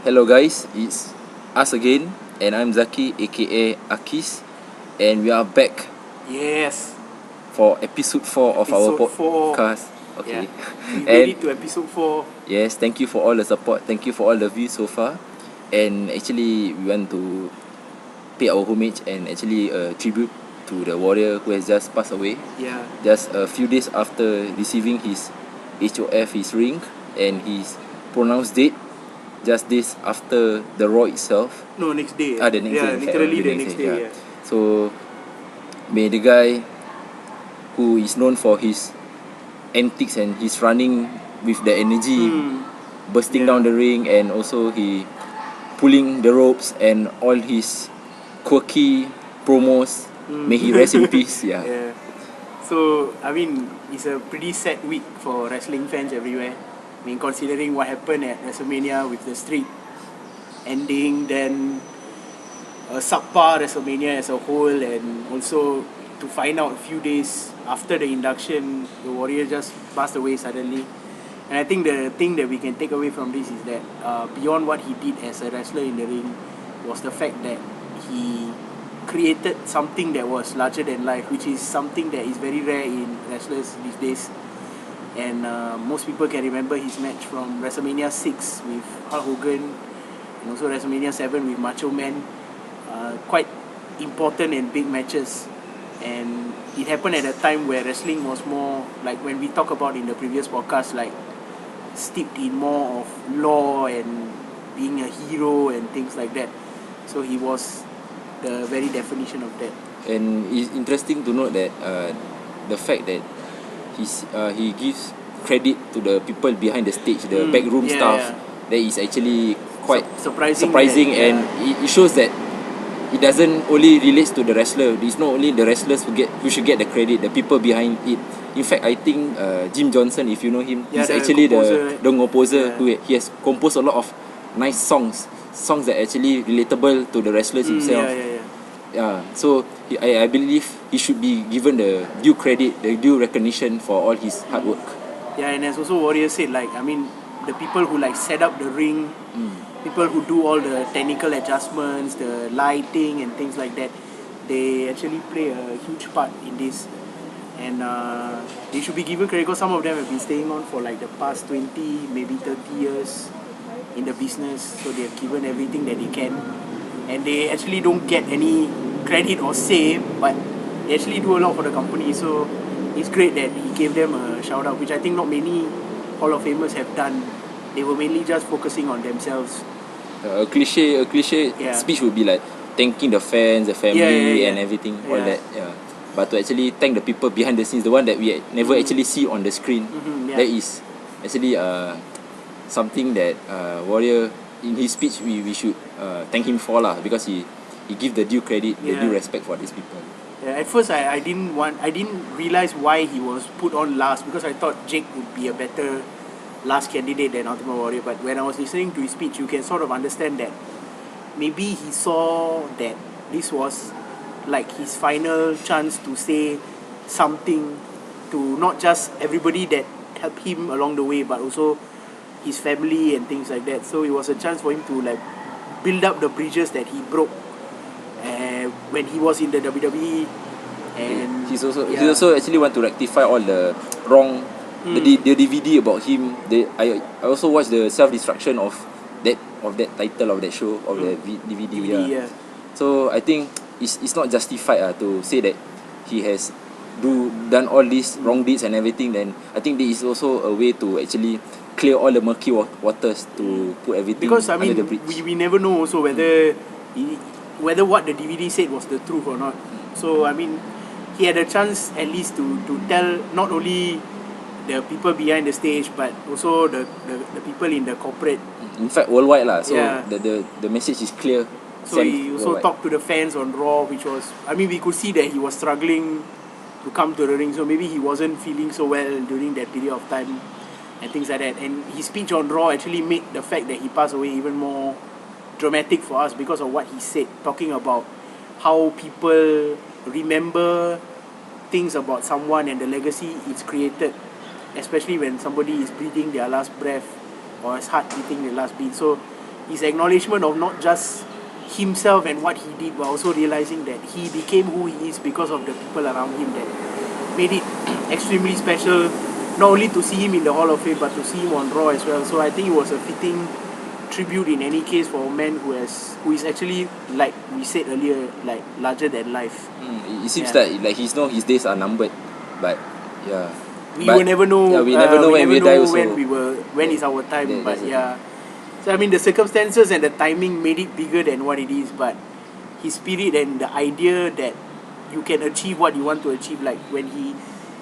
Hello guys, it's us again, and I'm Zaki, aka Akis, and we are back Yes. for episode 4 of our Episode 4. podcast. Okay. Yeah. We made it to episode 4. Yes, thank you for all the support. Thank you for all the views so far. And actually, we want to pay our homage and actually tribute to the warrior who has just passed away. Yeah. Just a few days after receiving his HOF, his ring, and his pronounced date. Just days after the Raw itself. No, next day. The next day. Yeah, literally the next day. Yeah. So, may the guy who is known for his antics and his running with the energy, bursting down the ring, and also he pulling the ropes and all his quirky promos. May he rest in peace. Yeah. Yeah. So, I mean, it's a pretty sad week for wrestling fans everywhere. I mean, considering what happened at Wrestlemania with the streak ending, then a subpar Wrestlemania as a whole, and also to find out a few days after the induction, the Warrior just passed away suddenly. And I think the thing that we can take away from this is that beyond what he did as a wrestler in the ring was the fact that he created something that was larger than life, which is something that is very rare in wrestlers these days. And most people can remember his match from WrestleMania 6 with Hulk Hogan, and also WrestleMania 7 with Macho Man. Quite important and big matches. And it happened at a time where wrestling was more, like when we talk about in the previous podcast, like steeped in more of law and being a hero and things like that. So he was the very definition of that. And it's interesting to note that the fact that he gives credit to the people behind the stage, the backroom staff. That is actually quite surprising that, and it shows that it doesn't only relates to the wrestler. It's not only the wrestlers who should get the credit, the people behind it. In fact, I think Jim Johnson, if you know him, he's actually the composer who he has composed a lot of nice songs that actually relatable to the wrestlers himself. So I believe he should be given the due credit, the due recognition for all his hard work. Yeah, and as also Warrior said, like, I mean, the people who like set up the ring, people who do all the technical adjustments, the lighting and things like that, they actually play a huge part in this. And they should be given credit because some of them have been staying on for like the past 20, maybe 30 years in the business. So they have given everything that they can. And they actually don't get any credit or say, but they actually do a lot for the company. So it's great that he gave them a shout out, which I think not many Hall of Famers have done. They were mainly just focusing on themselves. A cliche speech would be like thanking the fans, the family, and everything, all that. But to actually thank the people behind the scenes, the one that we never actually see on the screen, that is actually something that Warrior, in his speech, we should thank him for lah, because he give the due credit, the due respect for these people. Yeah, at first I didn't realize why he was put on last, because I thought Jake would be a better last candidate than Ultimate Warrior. But when I was listening to his speech, you can sort of understand that maybe he saw that this was like his final chance to say something to not just everybody that helped him along the way, but also his family and things like that. So it was a chance for him to like build up the bridges that he broke when he was in the WWE. And he also actually want to rectify all the wrong the DVD about him. I also watched the self-destruction of that title of that show, of the DVD. So I think it's not justified to say that he has done all these wrong deeds and everything. Then I think there is also a way to actually clear all the murky waters, to put everything under the bridge. we never know also whether what the DVD said was the truth or not. So I mean, he had a chance at least to tell not only the people behind the stage, but also the people in the corporate. In fact, worldwide lah. So the message is clear. So he also talked to the fans on Raw, which was, I mean, we could see that he was struggling to come to the ring. So maybe he wasn't feeling so well during that period of time and things like that. And his speech on Raw actually made the fact that he passed away even more dramatic for us because of what he said, talking about how people remember things about someone and the legacy it's created, especially when somebody is breathing their last breath or is heart beating their last beat. So his acknowledgement of not just himself and what he did, but also realizing that he became who he is because of the people around him that made it extremely special, not only to see him in the Hall of Fame, but to see him on Raw as well. So I think it was a fitting tribute in any case for a man who is actually, like we said earlier, like larger than life. It seems that like his days are numbered, but yeah. We will never know. Yeah, we never know when we die also. When is our time. But yeah. So I mean, the circumstances and the timing made it bigger than what it is. But his spirit and the idea that you can achieve what you want to achieve, like when he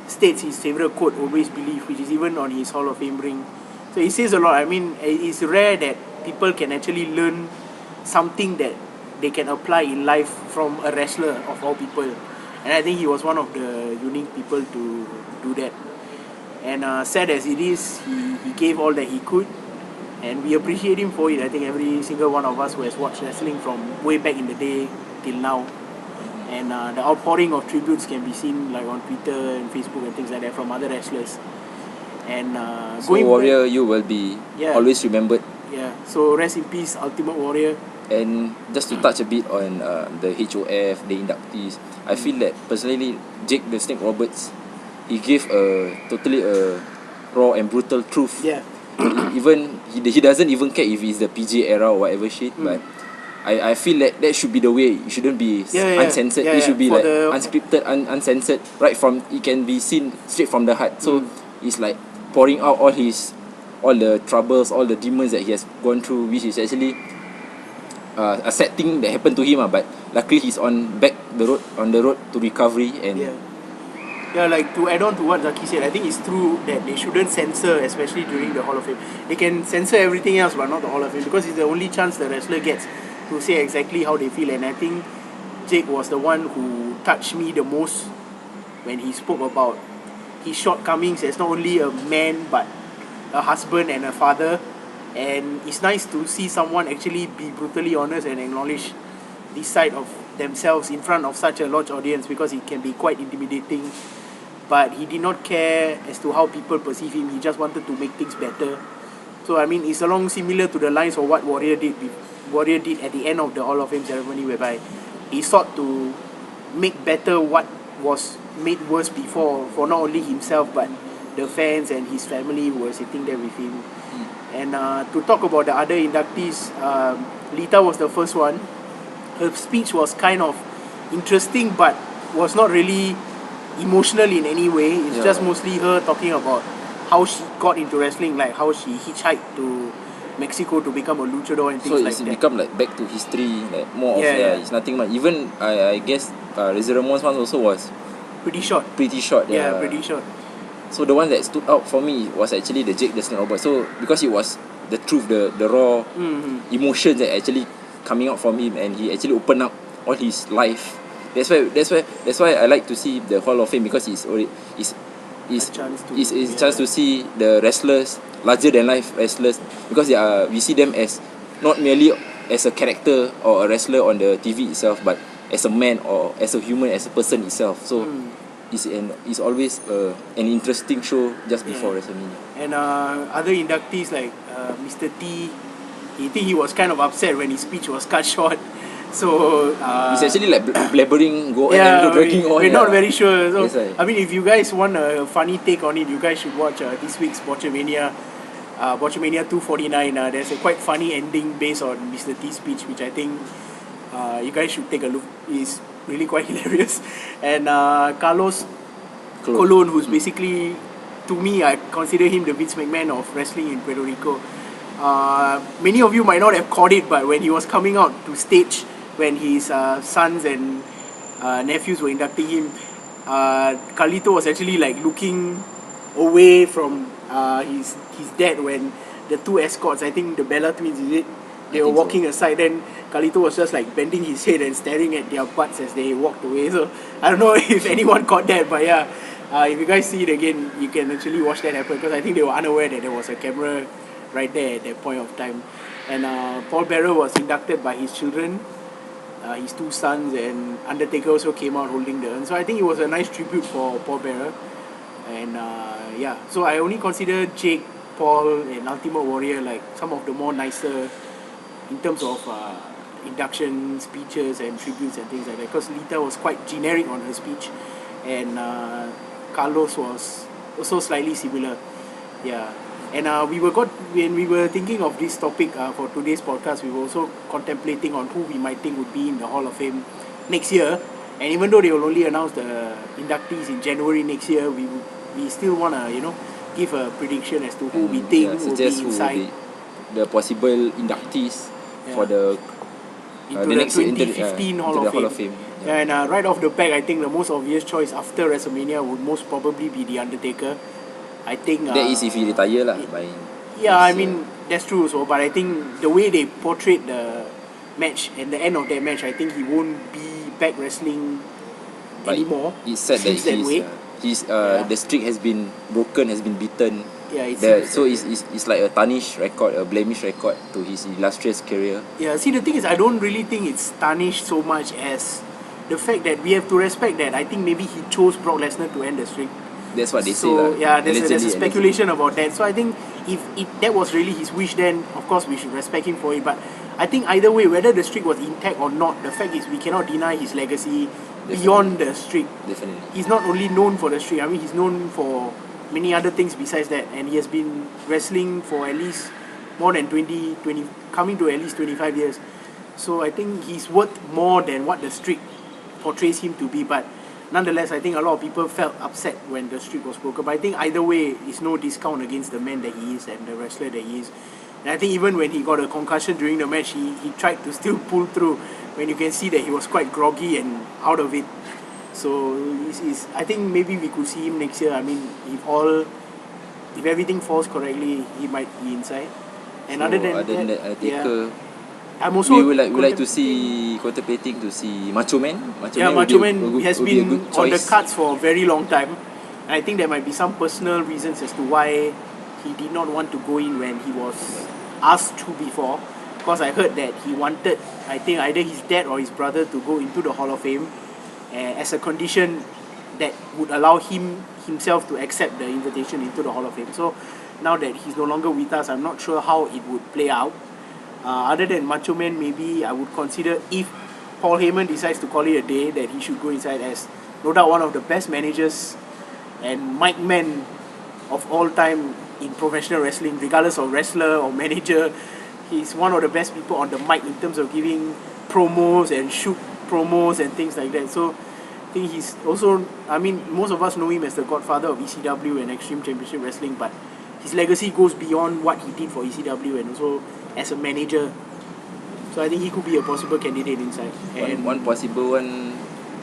states his favorite quote, "Always believe," which is even on his Hall of Fame ring. So it says a lot. I mean, it's rare that people can actually learn something that they can apply in life from a wrestler of all people. And I think he was one of the unique people to do that. And sad as it is, he gave all that he could, and we appreciate him for it. I think every single one of us who has watched wrestling from way back in the day till now. And the outpouring of tributes can be seen like on Twitter and Facebook and things like that from other wrestlers. And so Warrior, you will be always remembered. Yeah, so rest in peace, Ultimate Warrior. And just to touch a bit on the HOF, the inductees, I feel that personally, Jake the Snake Roberts, he gave a totally raw and brutal truth. Yeah. Even he doesn't even care if it's the PG era or whatever shit, but I feel that should be the way. It shouldn't be uncensored. It should be like unscripted, uncensored. Right from, it can be seen straight from the heart. So it's like pouring out all the troubles, all the demons that he has gone through, which is actually a sad thing that happened to him. But luckily he's on the road to recovery. And yeah, like to add on to what Zaki said, I think it's true that they shouldn't censor, especially during the Hall of Fame. They can censor everything else, but not the Hall of Fame, because it's the only chance the wrestler gets to say exactly how they feel. And I think Jake was the one who touched me the most when he spoke about his shortcomings as not only a man, but a husband and a father. And it's nice to see someone actually be brutally honest and acknowledge this side of themselves in front of such a large audience, because it can be quite intimidating. But he did not care as to how people perceive him. He just wanted to make things better. So I mean, it's along similar to the lines of what Warrior did at the end of the Hall of Fame ceremony, whereby he sought to make better what was made worse before, for not only himself but the fans and his family who were sitting there with him. And to talk about the other inductees, Lita was the first one. Her speech was kind of interesting, but was not really emotional in any way. It's just mostly her talking about how she got into wrestling, like how she hitchhiked to Mexico to become a luchador and things like that. So it's become like back to history, like more of it's nothing much. Even I guess Razor Ramon's one also was pretty short. Pretty short. So the one that stood out for me was actually the Jake the Snake Roberts. So because it was the truth, the raw emotions that actually coming out from him, and he actually opened up all his life. That's why I like to see the Hall of Fame, because it's a chance to see the wrestlers, larger than life wrestlers, because we see them as not merely as a character or a wrestler on the TV itself, but as a man or as a human, as a person itself. So it's always an interesting show just before WrestleMania. And other inductees like Mr. T, I think he was kind of upset when his speech was cut short. So it's actually like blabbering, dragging on. We're not very sure. So I mean, if you guys want a funny take on it, you guys should watch this week's Botchamania 249. There's a quite funny ending based on Mr. T's speech, which I think you guys should take a look. It's really quite hilarious. And Carlos Colon, who's basically, to me, I consider him the Vince McMahon of wrestling in Puerto Rico. Many of you might not have caught it, but when he was coming out to stage, when his sons and nephews were inducting him, Carlito was actually like looking away from his dad when the two escorts, I think the Bella twins, is it? They were walking aside, then Carlito was just like bending his head and staring at their butts as they walked away. So I don't know if anyone caught that, but yeah, if you guys see it again, you can actually watch that happen, because I think they were unaware that there was a camera right there at that point of time. And Paul Bearer was inducted by his children, his two sons, and Undertaker also came out holding the urn. So I think it was a nice tribute for Paul Bearer. And so I only consider Jake, Paul, and Ultimate Warrior like some of the more nicer in terms of induction speeches and tributes and things like that, because Lita was quite generic on her speech, and Carlos was also slightly similar. Yeah. And when we were thinking of this topic for today's podcast, we were also contemplating on who we might think would be in the Hall of Fame next year. And even though they will only announce the inductees in January next year, we still want to, give a prediction as to who we think will be inside. The possible inductees for the into the next 2015 Hall of Fame. Yeah. And right off the back, I think the most obvious choice after WrestleMania would most probably be The Undertaker. I think that is if he retire lah. I mean that's true also, but I think the way they portrayed the match and the end of that match, I think he won't be back wrestling anymore. It's said that the streak has been broken, has been beaten. Yeah, so it's like a tarnished record, a blemish record to his illustrious career. Yeah, see, the thing is, I don't really think it's tarnished so much as the fact that we have to respect that I think maybe he chose Brock Lesnar to end the streak. That's what they say. So yeah, there's a speculation about that. So I think if that was really his wish, then of course we should respect him for it. But I think either way, whether the streak was intact or not, the fact is we cannot deny his legacy beyond the streak. Definitely. He's not only known for the streak. I mean, he's known for many other things besides that, and he has been wrestling for at least more than 20, coming to at least 25 years. So I think he's worth more than what the streak portrays him to be. But nonetheless, I think a lot of people felt upset when the streak was broken. But I think either way, it's no discount against the man that he is and the wrestler that he is. And I think even when he got a concussion during the match, he tried to still pull through, when you can see that he was quite groggy and out of it. So I think maybe we could see him next year. I mean, if everything falls correctly, he might be inside. And so other than that, I'm also we would like to see, contemplating to see Macho Man. Macho Man has been on the cards for a very long time. And I think there might be some personal reasons as to why he did not want to go in when he was asked to before. Because I heard that he wanted, I think, either his dad or his brother to go into the Hall of Fame as a condition that would allow himself to accept the invitation into the Hall of Fame. So now that he's no longer with us, I'm not sure how it would play out. Other than Macho Man, maybe I would consider, if Paul Heyman decides to call it a day, that he should go inside as no doubt one of the best managers and mic men of all time in professional wrestling, regardless of wrestler or manager. He's one of the best people on the mic in terms of giving promos and shoot promos and things like that. So I think he's also, I mean, most of us know him as the godfather of ECW and Extreme Championship Wrestling, but his legacy goes beyond what he did for ECW and also as a manager. So I think he could be a possible candidate inside. And one possible one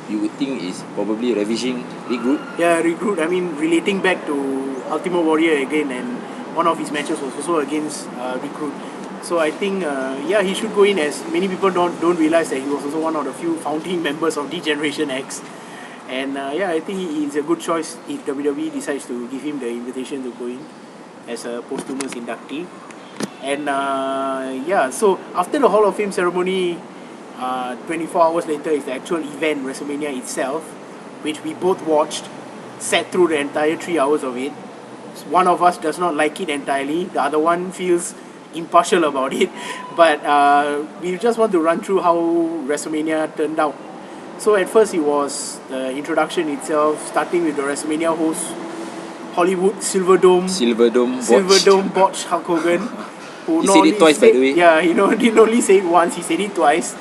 you would think is probably ravishing Rick Rude. Yeah, Rick Rude. I mean, relating back to Ultimate Warrior again, and one of his matches was also against Rick Rude. So I think, he should go in, as many people don't realize that he was also one of the few founding members of D-Generation X. And I think he's a good choice if WWE decides to give him the invitation to go in as a posthumous inductee. And so after the Hall of Fame ceremony, 24 hours later is the actual event, WrestleMania itself, which we both watched, sat through the entire 3 hours of it. One of us does not like it entirely, the other one feels impartial about it, but we just want to run through how WrestleMania turned out. So at first it was the introduction itself, starting with the WrestleMania host, Hollywood Silverdome botch Hulk Hogan, who he said it twice, by the way. Yeah, he didn't only say it once, he said it twice.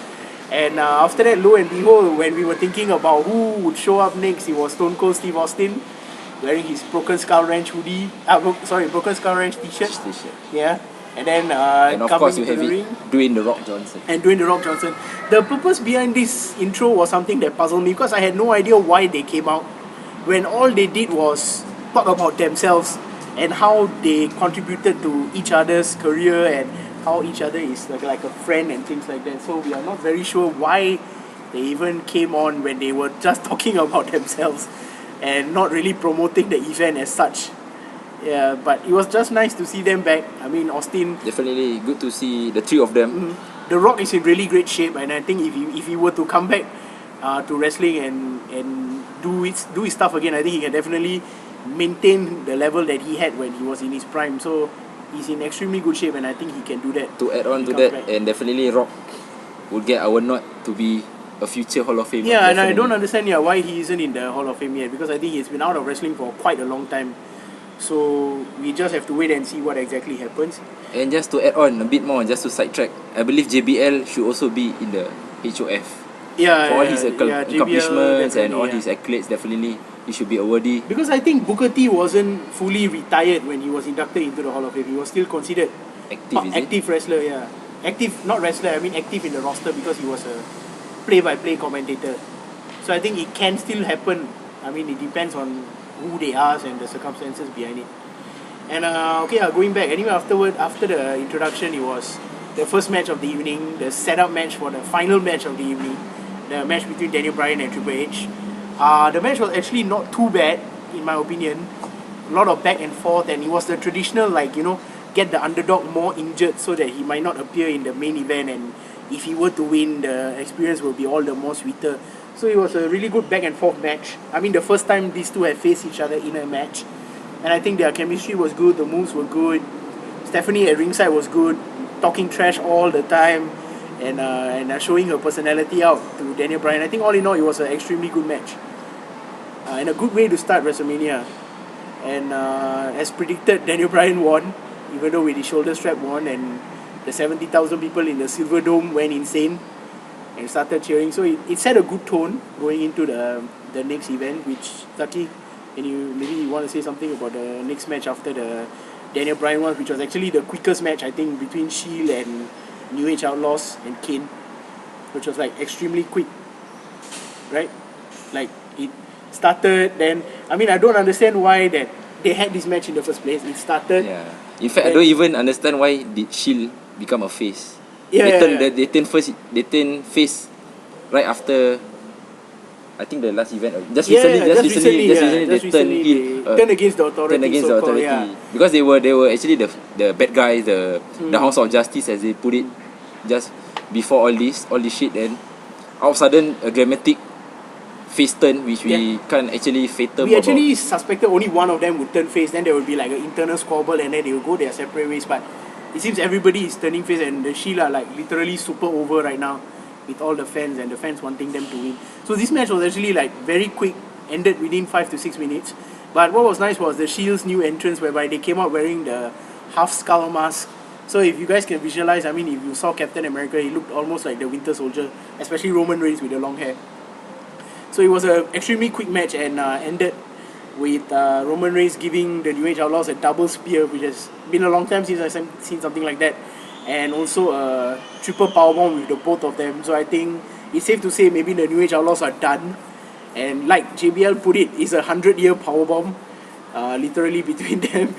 And after that, lo and behold, when we were thinking about who would show up next, it was Stone Cold Steve Austin, wearing his Broken Skull Ranch hoodie, Broken Skull Ranch t-shirt. Yeah. And then of course you have it, Dwayne The Rock Johnson. And Dwayne The Rock Johnson. The purpose behind this intro was something that puzzled me, because I had no idea why they came out, when all they did was talk about themselves and how they contributed to each other's career and how each other is like a friend and things like that. So we are not very sure why they even came on when they were just talking about themselves and not really promoting the event as such. Yeah, but it was just nice to see them back. I mean, Austin, definitely good to see the three of them. The Rock is in really great shape, and I think if he were to come back to wrestling and do his stuff again, I think he can definitely maintain the level that he had when he was in his prime. So he's in extremely good shape, and I think he can do that. To add on to that, and definitely Rock will get our nod to be a future Hall of Famer. Yeah, definitely. and I don't understand why he isn't in the Hall of Fame yet, because I think he's been out of wrestling for quite a long time. So we just have to wait and see what exactly happens. And just to add on a bit more, just to sidetrack, I believe JBL should also be in the HOF. Yeah, for all his accomplishments and all his yeah. accolades, definitely he should be awarded. Because I think Booker T wasn't fully retired when he was inducted into the Hall of Fame. He was still considered active wrestler, yeah. Active, not wrestler, I mean active in the roster, because he was a play-by-play commentator. So I think it can still happen. I mean, it depends on who they are and the circumstances behind it. And going back, anyway, after the introduction, it was the first match of the evening, the setup match for the final match of the evening, the match between Daniel Bryan and Triple H. The match was actually not too bad, in my opinion. A lot of back and forth, and it was the traditional, get the underdog more injured so that he might not appear in the main event, and if he were to win, the experience will be all the more sweeter. So it was a really good back and forth match. I mean, the first time these two have faced each other in a match, and I think their chemistry was good, the moves were good. Stephanie at ringside was good, talking trash all the time, and showing her personality out to Daniel Bryan. I think all in all, it was an extremely good match, and a good way to start WrestleMania. And as predicted, Daniel Bryan won, even though with his shoulder strap won, and the 70,000 people in the Silver Dome went insane and started cheering. So it set a good tone going into the next event, which, Taki, maybe you want to say something about the next match after the Daniel Bryan one, which was actually the quickest match, I think, between Shield and New Age Outlaws and Kane, which was like extremely quick, right? Like it started, then I mean, I don't understand why that they had this match in the first place. It started. Yeah. In fact, I don't even understand why did Shield become a face. Yeah, They turn face right after, I think, the last event. Just recently they turned heel. Turn against the authority. Turn against the authority. Yeah. Because they were actually the bad guys, the House of Justice, as they put it, just before all this shit. Then all of a sudden a dramatic face turn, which we can't actually fathom. We actually suspected only one of them would turn face, then there would be like an internal squabble, and then they would go their separate ways. But it seems everybody is turning face, and the Shield are like literally super over right now with all the fans, and the fans wanting them to win. So this match was actually like very quick, ended within 5 to 6 minutes. But what was nice was the Shield's new entrance, whereby they came out wearing the half skull mask. So if you guys can visualize, I mean, if you saw Captain America, he looked almost like the Winter Soldier, especially Roman Reigns with the long hair. So it was an extremely quick match, and ended with Roman Reigns giving the New Age Outlaws a double spear, which has been a long time since I've seen something like that, and also a triple powerbomb with the both of them. So I think it's safe to say maybe the New Age Outlaws are done, and like JBL put it, it's a 100-year powerbomb, literally between them,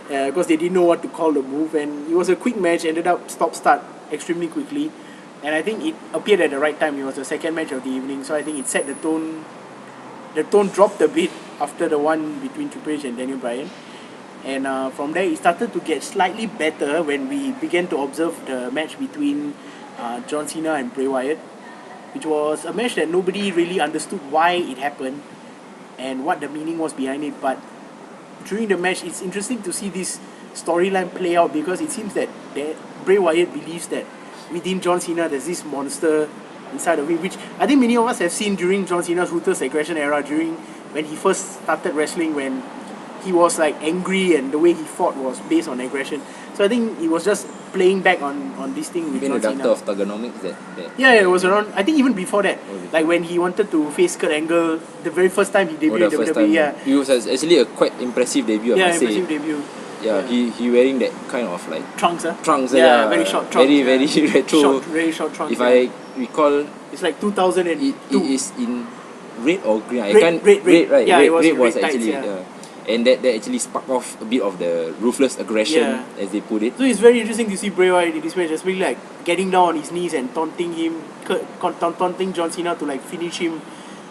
because they didn't know what to call the move. And it was a quick match, ended up stop-start extremely quickly. And I think it appeared at the right time. It was the second match of the evening, so I think it set the tone. The tone dropped a bit after the one between Triple H and Daniel Bryan. And from there, it started to get slightly better when we began to observe the match between John Cena and Bray Wyatt, which was a match that nobody really understood why it happened and what the meaning was behind it. But during the match, it's interesting to see this storyline play out, because it seems that Bray Wyatt believes that within John Cena there's this monster inside of him, which I think many of us have seen during John Cena's Ruthless Aggression era, during when he first started wrestling, when he was like angry and the way he fought was based on aggression. So I think he was just playing back on this thing with John Cena. The Doctor of Thugonomics that Yeah, it was around, I think even before that, like when he wanted to face Kurt Angle the very first time he debuted in WWE. Yeah, it was actually a quite impressive debut, I must say. Impressive debut. Yeah, he wearing that kind of like trunks, very short trunks. Very retro. Very short trunks. If I recall, it's like 2002. It is in red or green. Red, right? Yeah, red was red actually tights, and that actually sparked off a bit of the ruthless aggression, as they put it. So it's very interesting to see Bray Wyatt in this match, especially like getting down on his knees and taunting John Cena to like finish him,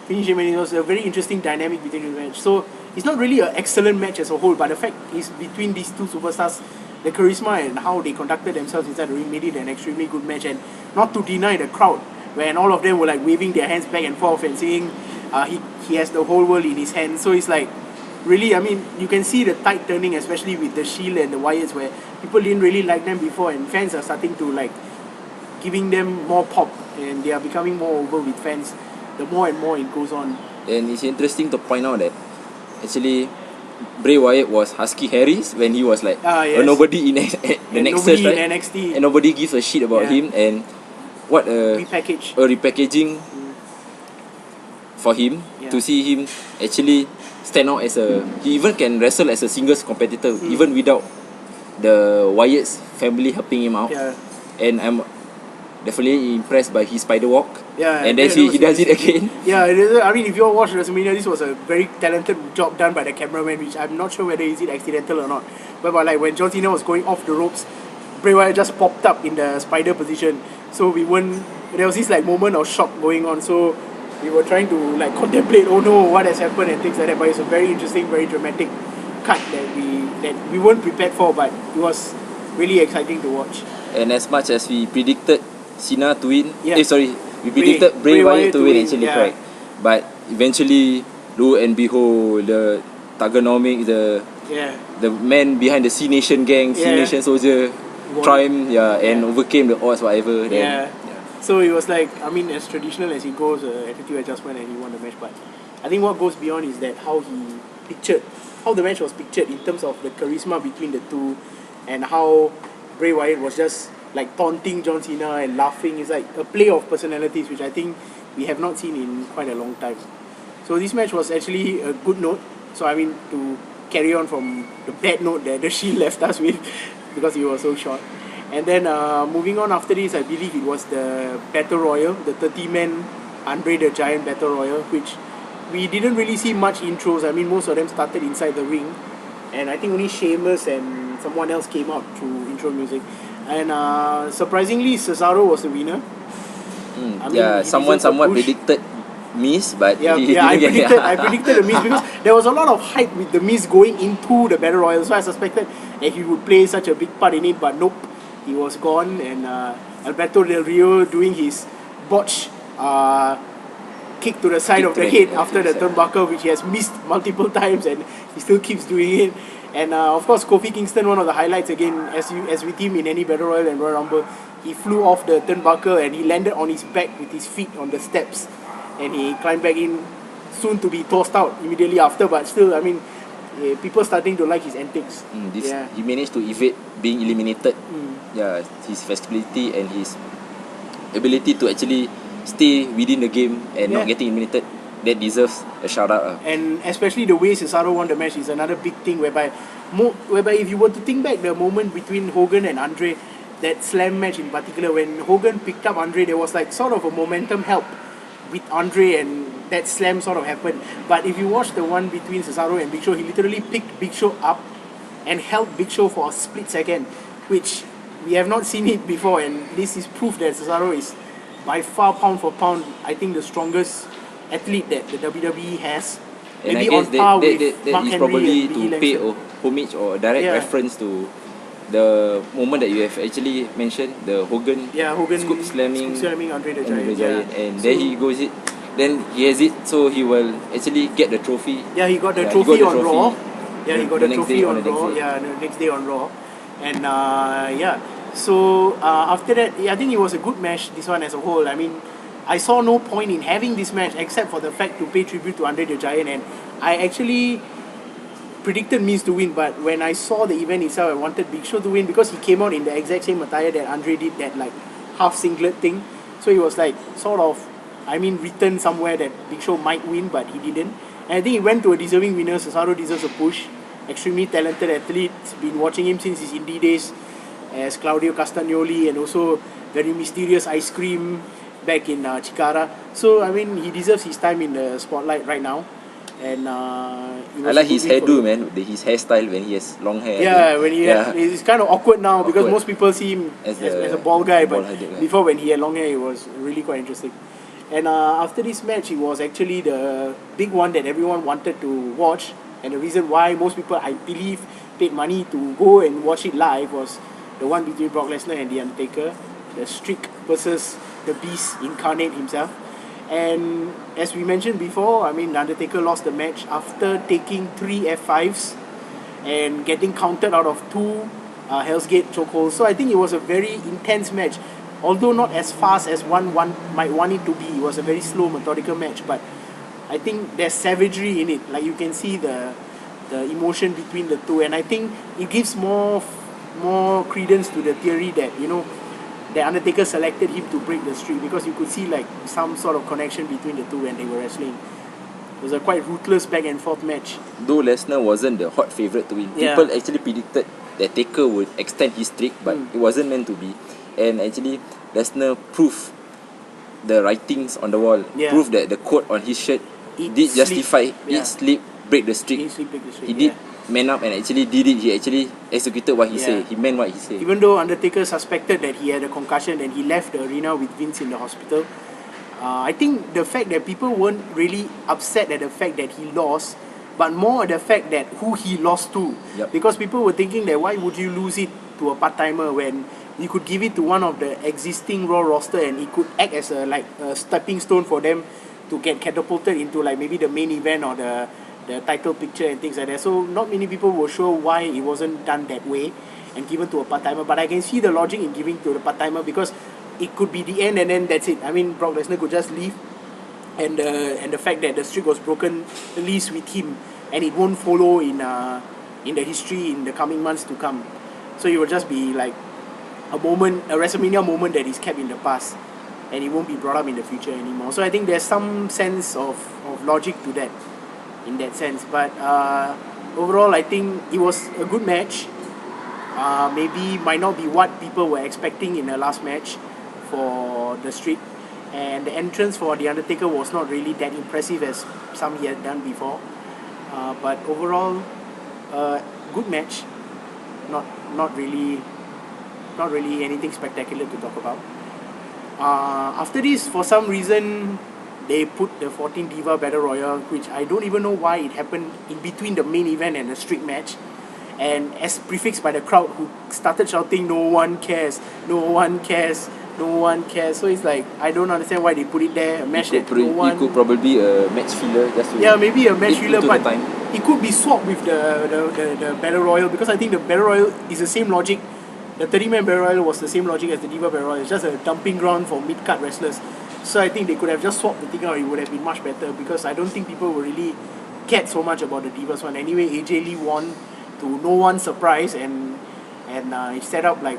and it was a very interesting dynamic between the match. So it's not really an excellent match as a whole, but the fact is between these two superstars, the charisma and how they conducted themselves inside the ring made it an extremely good match. And not to deny the crowd, when all of them were like waving their hands back and forth and saying he has the whole world in his hands. So it's like really, I mean, you can see the tide turning, especially with the Shield and the Wyatts, where people didn't really like them before, and fans are starting to like giving them more pop, and they are becoming more over with fans. The more and more it goes on. And it's interesting to point out that actually Bray Wyatt was Husky Harris when he was like yes. nobody in the Nexus, right? In NXT. And nobody gives a shit about him. And what a repackaging for him to see him actually stand out as he even can wrestle as a singles competitor even without the Wyatt's family helping him out. And I'm definitely impressed by his spider walk. And then he does it again. I mean, if you all watch WrestleMania, this was a very talented job done by the cameraman, which I'm not sure whether is it accidental or not. But like when John Cena was going off the ropes, Bray Wyatt just popped up in the spider position. So there was this like moment of shock going on. So we were trying to like contemplate, oh no, what has happened and things like that. But it's a very interesting, very dramatic cut that we weren't prepared for, but it was really exciting to watch. And as much as we predicted Cena to win, we predicted Bray Wyatt to win actually, correct. But eventually, lo and behold, the Thuganomics, the man behind the C Nation gang, C Nation soldier, triumphed, and overcame the odds, whatever. So it was like, I mean, as traditional as he goes, attitude adjustment, and he won the match. But I think what goes beyond is that how the match was pictured in terms of the charisma between the two, and how Bray Wyatt was just like taunting John Cena and laughing. It's like a play of personalities, which I think we have not seen in quite a long time. So this match was actually a good note. So I mean, to carry on from the bad note that the Shield left us with, because it was so short. And then moving on after this, I believe it was the Battle Royal, the 30-man Andre the Giant Battle Royal, which we didn't really see much intros. I mean, most of them started inside the ring, and I think only Sheamus and someone else came out through intro music. And surprisingly, Cesaro was the winner. Someone somewhat predicted Miz, but I predicted the Miz because there was a lot of hype with the Miz going into the Battle Royal, so I suspected that he would play such a big part in it, but nope, he was gone. And Alberto Del Rio doing his botch kick to the side of the head after the turnbuckle, which he has missed multiple times, and he still keeps doing it. And of course, Kofi Kingston, one of the highlights again, as with him in any Battle Royal and Royal Rumble, he flew off the turnbuckle and he landed on his back with his feet on the steps, and he climbed back in, soon to be tossed out immediately after. But still, I mean, people starting to like his antics. He managed to evade being eliminated. His flexibility and his ability to actually stay within the game and not getting eliminated, that deserves a shout out. And especially the way Cesaro won the match is another big thing, whereby if you were to think back the moment between Hogan and Andre, that slam match in particular, when Hogan picked up Andre, there was like sort of a momentum help with Andre, and that slam sort of happened. But if you watch the one between Cesaro and Big Show, he literally picked Big Show up and held Big Show for a split second, which we have not seen it before, and this is proof that Cesaro is by far, pound for pound, I think the strongest athlete that the WWE has. And maybe I guess on par with that Mark is Henry probably and Billy to pay Langston. homage or direct reference to the moment that you have actually mentioned, the Hogan scoop slamming Andre the Giant. And then he goes it. Then he has it, so he will actually get the trophy. Yeah, he got the trophy on Raw. Yeah, he got the trophy on Raw. Yeah, the next day on Raw. And so after that, I think it was a good match, this one as a whole. I mean, I saw no point in having this match except for the fact to pay tribute to Andre the Giant, and I actually predicted Miz to win, but when I saw the event itself, I wanted Big Show to win because he came out in the exact same attire that Andre did, that like half singlet thing. So it was like sort of, written somewhere that Big Show might win, but he didn't. And I think he went to a deserving winner. Cesaro deserves a push. Extremely talented athlete. Been watching him since his indie days as Claudio Castagnoli, and also very mysterious ice cream back in Chikara. So he deserves his time in the spotlight right now. And I like his hairdo, man. His hairstyle when he has long hair. Yeah, it's kind of awkward now because most people see him as a bald guy, but before, when he had long hair, it was really quite interesting. And after this match, it was actually the big one that everyone wanted to watch, and the reason why most people, I believe, paid money to go and watch it live was the one between Brock Lesnar and The Undertaker, the Streak versus the Beast incarnate himself. And as we mentioned before, I mean, Undertaker lost the match after taking 3 F5s and getting counted out of 2 Hell's Gate chokeholds. So I think it was a very intense match. Although not as fast as one might want it to be. It was a very slow, methodical match. But I think there's savagery in it. Like, you can see the emotion between the two. And I think it gives more credence to the theory that, you know, the Undertaker selected him to break the streak, because you could see like some sort of connection between the two when they were wrestling. It was a quite ruthless back and forth match. Though Lesnar wasn't the hot favourite to win, people actually predicted that Taker would extend his streak, but it wasn't meant to be. And actually, Lesnar proved the writings on the wall, proved that the quote on his shirt did justify eat, sleep, break the streak. He did man up and actually did it. He actually executed what he said. He meant what he said. Even though Undertaker suspected that he had a concussion and he left the arena with Vince in the hospital, I think the fact that people weren't really upset at the fact that he lost, but more at the fact that who he lost to. Because people were thinking that why would you lose it to a part-timer when you could give it to one of the existing Raw roster and it could act as a stepping stone for them to get catapulted into like maybe the main event or the title picture and things like that. So not many people were sure why it wasn't done that way and given to a part-timer. But I can see the logic in giving to the part-timer, because it could be the end and then that's it. I mean, Brock Lesnar could just leave, and the fact that the streak was broken leaves with him, and it won't follow in the history in the coming months to come. So it will just be like a WrestleMania moment that is kept in the past, and it won't be brought up in the future anymore. So I think there's some sense of logic to that, in that sense. But overall, I think it was a good match. Maybe might not be what people were expecting in the last match for the streak, and the entrance for The Undertaker was not really that impressive as some he had done before. But overall, good match. Not really anything spectacular to talk about. After this, for some reason, they put the 14 Diva Battle Royal, which I don't even know why it happened in between the main event and the streak match. And as prefixed by the crowd, who started shouting, "No one cares, no one cares, no one cares." So it's like, I don't understand why they put it there. A match that no one... It could probably be a match filler, just to maybe a match filler, but it could be swapped with the Battle Royal, because I think the Battle Royal is the same logic. The 30-man Battle Royal was the same logic as the Diva Battle Royal. It's just a dumping ground for mid-card wrestlers. So I think they could have just swapped the thing out. It would have been much better, because I don't think people will really cared so much about the Divas one. Anyway, AJ Lee won to no one's surprise, and it set up like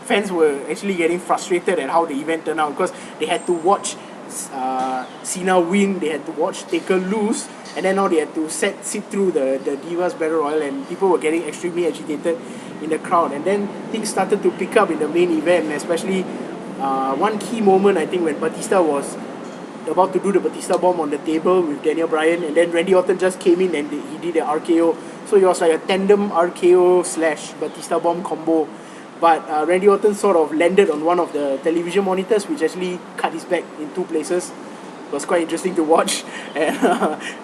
fans were actually getting frustrated at how the event turned out, because they had to watch Cena win, they had to watch Taker lose, and then now they had to sit through the Divas Battle Royal, and people were getting extremely agitated in the crowd. And then things started to pick up in the main event, especially one key moment, I think, when Batista was about to do the Batista bomb on the table with Daniel Bryan, and then Randy Orton just came in and he did the RKO. So it was like a tandem RKO / Batista bomb combo. But Randy Orton sort of landed on one of the television monitors, which actually cut his back in 2 places. It was quite interesting to watch, and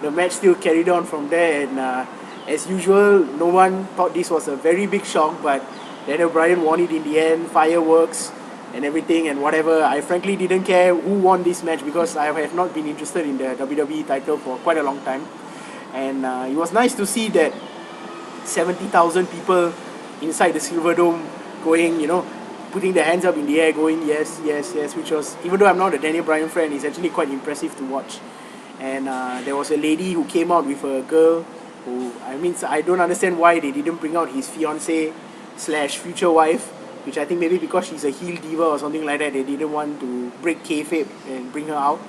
the match still carried on from there. And as usual, no one thought this was a very big shock, but Daniel Bryan won it in the end, fireworks and everything and whatever. I frankly didn't care who won this match, because I have not been interested in the WWE title for quite a long time. And it was nice to see that 70,000 people inside the Silverdome going, putting their hands up in the air, going yes, yes, yes, which was, even though I'm not a Daniel Bryan fan, it's actually quite impressive to watch. And there was a lady who came out with a girl who, I don't understand why they didn't bring out his fiancée / future wife, which I think maybe because she's a heel diva or something like that, they didn't want to break kayfabe and bring her out.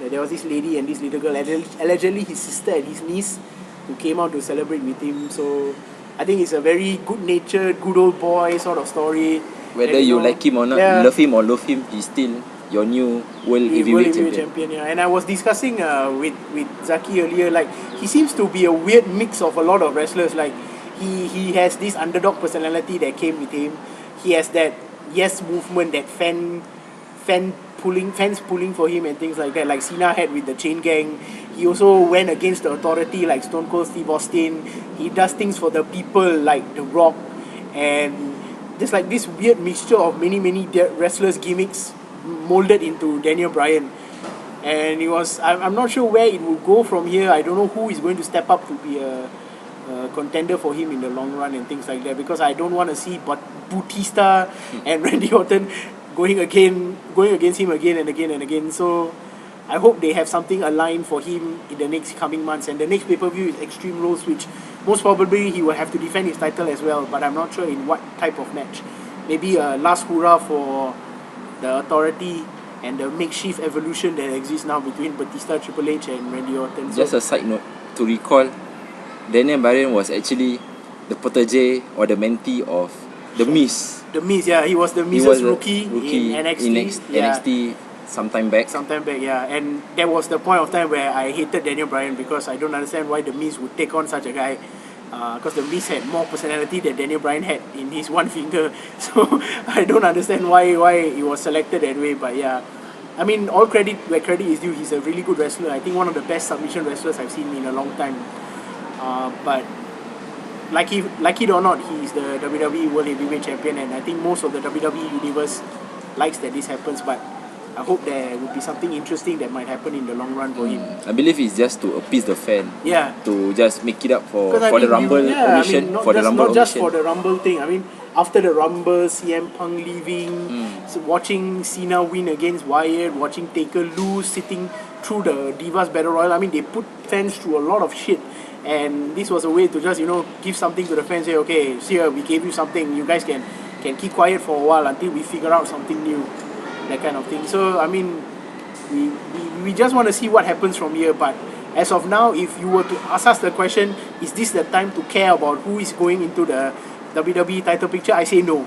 There was this lady and this little girl, allegedly his sister and his niece, who came out to celebrate with him. So I think it's a very good-natured, good old boy sort of story. Whether you like him or not, love him or love him, he's still your new world heavyweight champion. And I was discussing with Zaki earlier, like, he seems to be a weird mix of a lot of wrestlers. Like, he has this underdog personality that came with him. He has that yes movement, that fans pulling for him and things like that, like Cena had with the Chain Gang. He also went against the authority like Stone Cold Steve Austin. He does things for the people like The Rock, and there's like this weird mixture of many wrestlers' gimmicks molded into Daniel Bryan. And I'm not sure where it will go from here. I don't know who is going to step up to be a contender for him in the long run and things like that, because I don't want to see Bautista and Randy Orton going against him again and again and again. So I hope they have something aligned for him in the next coming months. And the next pay-per-view is Extreme Rules, which most probably he will have to defend his title as well, but I'm not sure in what type of match. Maybe a last hurrah for the Authority and the makeshift evolution that exists now between Batista, Triple H and Randy Orton. Just a side note to recall, Daniel Bryan was actually the protege or the mentee of The Miz. The Miz, yeah, he was the Miz's rookie in NXT. NXT sometime back. Yeah. And that was the point of time where I hated Daniel Bryan, because I don't understand why The Miz would take on such a guy. Because The Miz had more personality than Daniel Bryan had in his one finger. So I don't understand why he was selected that way. But yeah, I mean, all credit where credit is due. He's a really good wrestler. I think one of the best submission wrestlers I've seen in a long time. But like it or not, he's the WWE World Heavyweight Champion, and I think most of the WWE universe likes that this happens. But I hope there will be something interesting that might happen in the long run for him. I believe it's just to appease the fan. Yeah. To just make it up for the Rumble omission. Not just for the Rumble thing. I mean, after the Rumble, CM Punk leaving, so watching Cena win against Wyatt, watching Taker lose, sitting through the Divas Battle Royal. I mean, they put fans through a lot of shit. And this was a way to just, give something to the fans. Say, okay, here, we gave you something. You guys can keep quiet for a while until we figure out something new. That kind of thing. So, I mean, we just want to see what happens from here. But as of now, if you were to ask us the question, is this the time to care about who is going into the WWE title picture? I say no.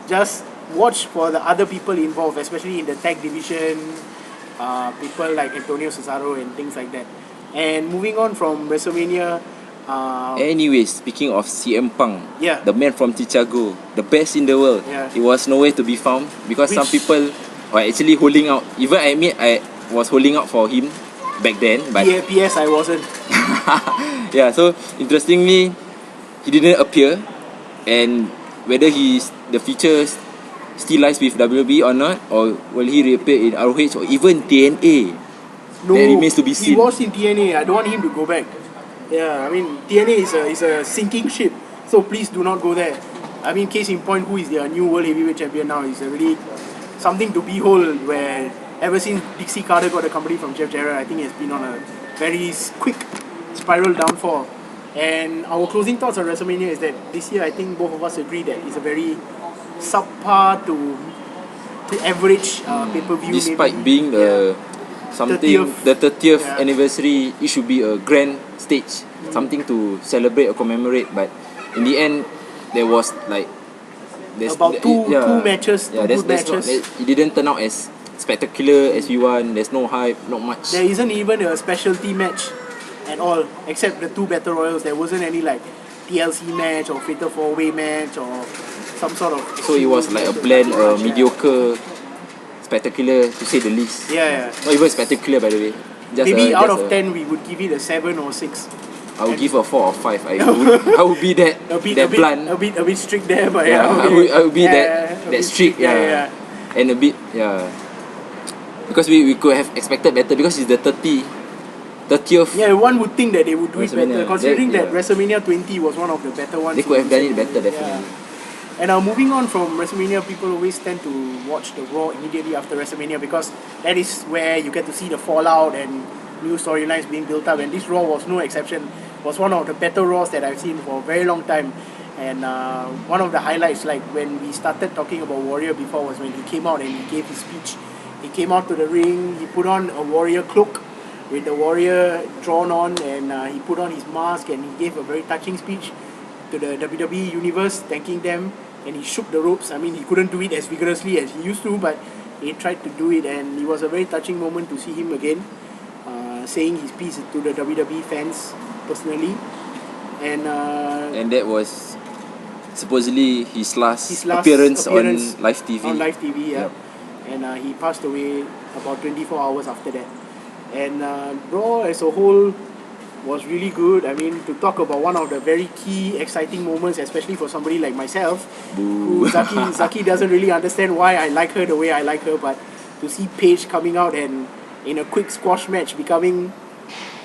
Just watch for the other people involved, especially in the tag division, people like Antonio Cesaro and things like that. And moving on from WrestleMania. Anyways, speaking of CM Punk, yeah, the man from Chicago, the best in the world, he was nowhere to be found because some people were actually holding out. Even I admit I was holding out for him back then, but PS I wasn't. Yeah, so interestingly, he didn't appear, and whether the future still lies with WWE or not, or will he reappear in ROH or even TNA? No, that remains to be seen. He was in TNA. I don't want him to go back. Yeah, I mean, TNA is a sinking ship, so please do not go there. I mean, case in point, who is their new World Heavyweight Champion now is really something to behold, where ever since Dixie Carter got the company from Jeff Jarrett, I think it's been on a very quick spiral downfall. And our closing thoughts on WrestleMania is that this year, I think both of us agree that it's a very subpar to average pay-per-view. Despite being the 30th anniversary, it should be a grand stage, something to celebrate or commemorate. But in the end, there was like two matches. It didn't turn out as spectacular as we want. There's no hype, not much. There isn't even a specialty match at all, except the two battle royals. There wasn't any like TLC match or Fatal 4-Way match or some sort of. So it was like a blend, mediocre, spectacular to say the least. Yeah. Not even spectacular, by the way. Maybe out of 10, we would give it a 7 or 6. I would give a 4 or 5. I would be that blunt. A bit strict there, but I would be that strict. And a bit because we could have expected better, because it's the 30th. Yeah, one would think that they would do it better, considering that WrestleMania 20 was one of the better ones. They could have done it better, definitely. Yeah. And moving on from WrestleMania, people always tend to watch the Raw immediately after WrestleMania, because that is where you get to see the fallout and new storylines being built up. And this Raw was no exception. It was one of the better Raws that I've seen for a very long time. And one of the highlights, like when we started talking about Warrior before, was when he came out and he gave his speech. He came out to the ring, he put on a Warrior cloak with the Warrior drawn on, and he put on his mask, and he gave a very touching speech to the WWE Universe, thanking them, and he shook the ropes. I mean, he couldn't do it as vigorously as he used to, but he tried to do it, and it was a very touching moment to see him again, saying his piece to the WWE fans personally. And that was supposedly his last appearance on live TV. On live TV, yeah. Yep. And he passed away about 24 hours after that. And Raw as a whole was really good. I mean, to talk about one of the very key, exciting moments, especially for somebody like myself, who Zaki doesn't really understand why I like her the way I like her, but to see Paige coming out and in a quick squash match, becoming,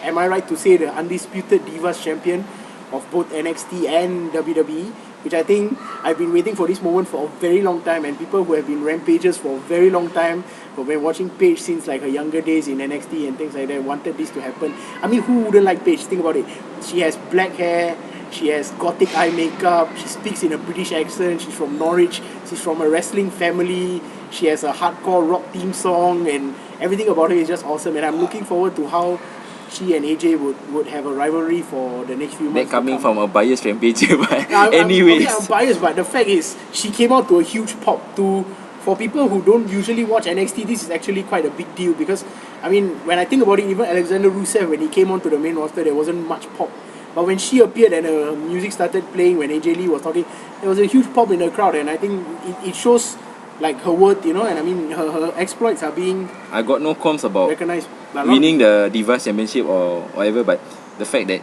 am I right to say, the undisputed Divas champion of both NXT and WWE, which I think I've been waiting for this moment for a very long time, and people who have been Rampages for a very long time, who have been watching Paige since like her younger days in NXT and things like that, wanted this to happen. I mean, who wouldn't like Paige? Think about it. She has black hair, she has gothic eye makeup, she speaks in a British accent, she's from Norwich, she's from a wrestling family, she has a hardcore rock theme song, and everything about her is just awesome, and I'm looking forward to how she and AJ would have a rivalry for the next few months. That coming from a biased Rampage, but anyways. I'm biased, but the fact is, she came out to a huge pop. For people who don't usually watch NXT, this is actually quite a big deal because, I mean, when I think about it, even Alexander Rusev, when he came onto the main roster, there wasn't much pop. But when she appeared and her music started playing, when AJ Lee was talking, there was a huge pop in the crowd, and I think it shows like her worth, and I mean her exploits are being I got no comms about recognized. Winning the Divas Championship or whatever, but the fact that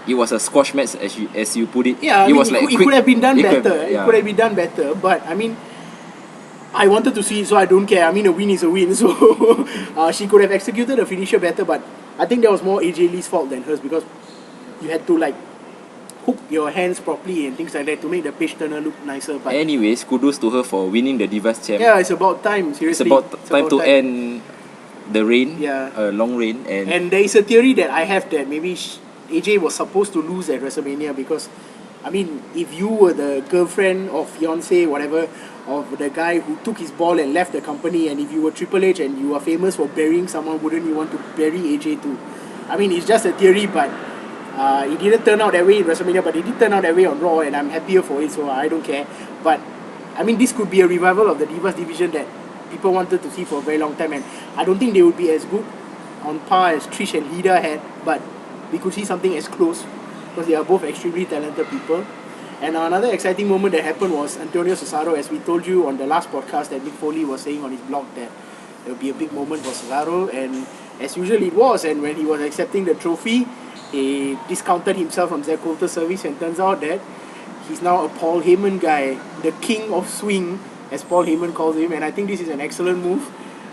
it was a squash match, as you put it, yeah, was like it could have been done better. It could have been done better, but I mean, I wanted to see it, so I don't care. I mean, a win is a win, so she could have executed the finisher better, but I think that was more AJ Lee's fault than hers because you had to like hook your hands properly and things like that to make the page turner look nicer. But anyways, kudos to her for winning the Divas Champ. Yeah, it's about time. Seriously, it's about time to end the reign. Yeah, long reign. And there is a theory that I have that maybe AJ was supposed to lose at WrestleMania because, I mean, if you were the girlfriend or fiance, whatever, of the guy who took his ball and left the company, and if you were Triple H and you are famous for burying someone, wouldn't you want to bury AJ too? I mean, it's just a theory, but it didn't turn out that way in WrestleMania, but it did turn out that way on Raw, and I'm happier for it, so I don't care. But, I mean, this could be a revival of the Divas division that people wanted to see for a very long time, and I don't think they would be as good on par as Trish and Lita had, but we could see something as close, because they are both extremely talented people. And another exciting moment that happened was Antonio Cesaro, as we told you on the last podcast that Mick Foley was saying on his blog that there would be a big moment for Cesaro, and as usual it was, and when he was accepting the trophy, he discounted himself from Zack Coulter's service, and turns out that he's now a Paul Heyman guy, the king of swing, as Paul Heyman calls him, and I think this is an excellent move.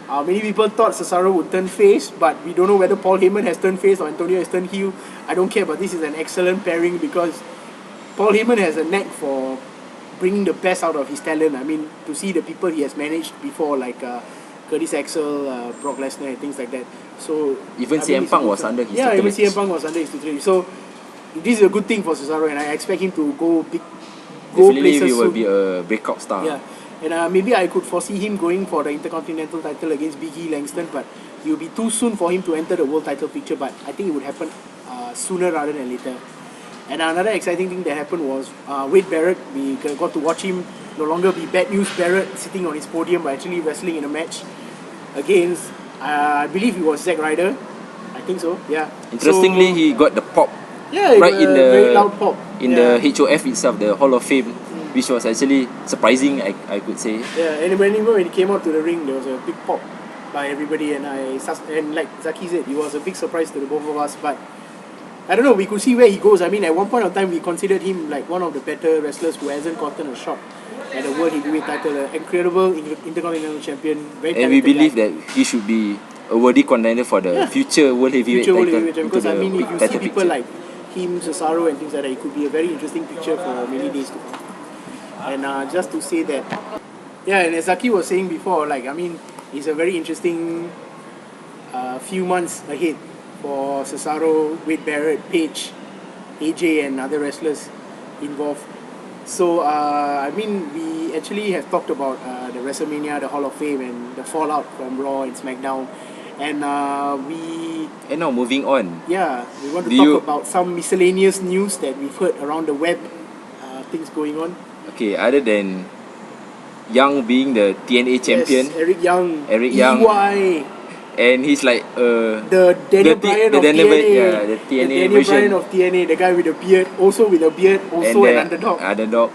Many people thought Cesaro would turn face, but we don't know whether Paul Heyman has turned face or Antonio has turned heel. I don't care, but this is an excellent pairing because Paul Heyman has a knack for bringing the best out of his talent. I mean, to see the people he has managed before, like Curtis Axel, Brock Lesnar, and things like that. So even CM Punk was under his tutelage. Yeah, even CM Punk was under his tutelage. So this is a good thing for Cesaro, and I expect him to go big, go definitely places he will soon. be a breakout star. Yeah, and maybe I could foresee him going for the Intercontinental title against Big E Langston, but it will be too soon for him to enter the world title picture. But I think it would happen sooner rather than later. And another exciting thing that happened was Wade Barrett. We got to watch him no longer be Bad News Barrett sitting on his podium, but actually wrestling in a match against, I believe it was Zack Ryder. I think so, yeah. Interestingly, he got the pop. Yeah, right in the very loud pop. In the HOF itself, the Hall of Fame, which was actually surprising, I could say. Yeah, and when he came out to the ring, there was a big pop by everybody, and like Zaki said, it was a big surprise to the both of us. But I don't know, we could see where he goes. I mean, at one point of time, we considered him like one of the better wrestlers who hasn't gotten a shot at the World Heavyweight title. An incredible Intercontinental Champion, very talented and we believe guy. that he should be a worthy contender for the future World Heavyweight title. Because I mean, if you see people picture. like him, Cesaro, and things like that, it could be a very interesting picture for many days to come. And just to say that, yeah, and as Zaki was saying before, like, I mean, it's a very interesting few months ahead for Cesaro, Wade Barrett, Paige, AJ, and other wrestlers involved. So, I mean, we actually have talked about the WrestleMania, the Hall of Fame, and the fallout from Raw and SmackDown. And And now moving on. Yeah, we want to talk about some miscellaneous news that we've heard around the web, things going on. Okay, other than Young being the TNA champion. Yes, Eric Young. EY. And he's like the Daniel Bryan of TNA. Yeah, the TNA the Daniel version. Bryan of TNA, the guy with a beard, also with a beard, also an underdog. Underdog.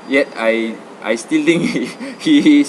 Yet I still think he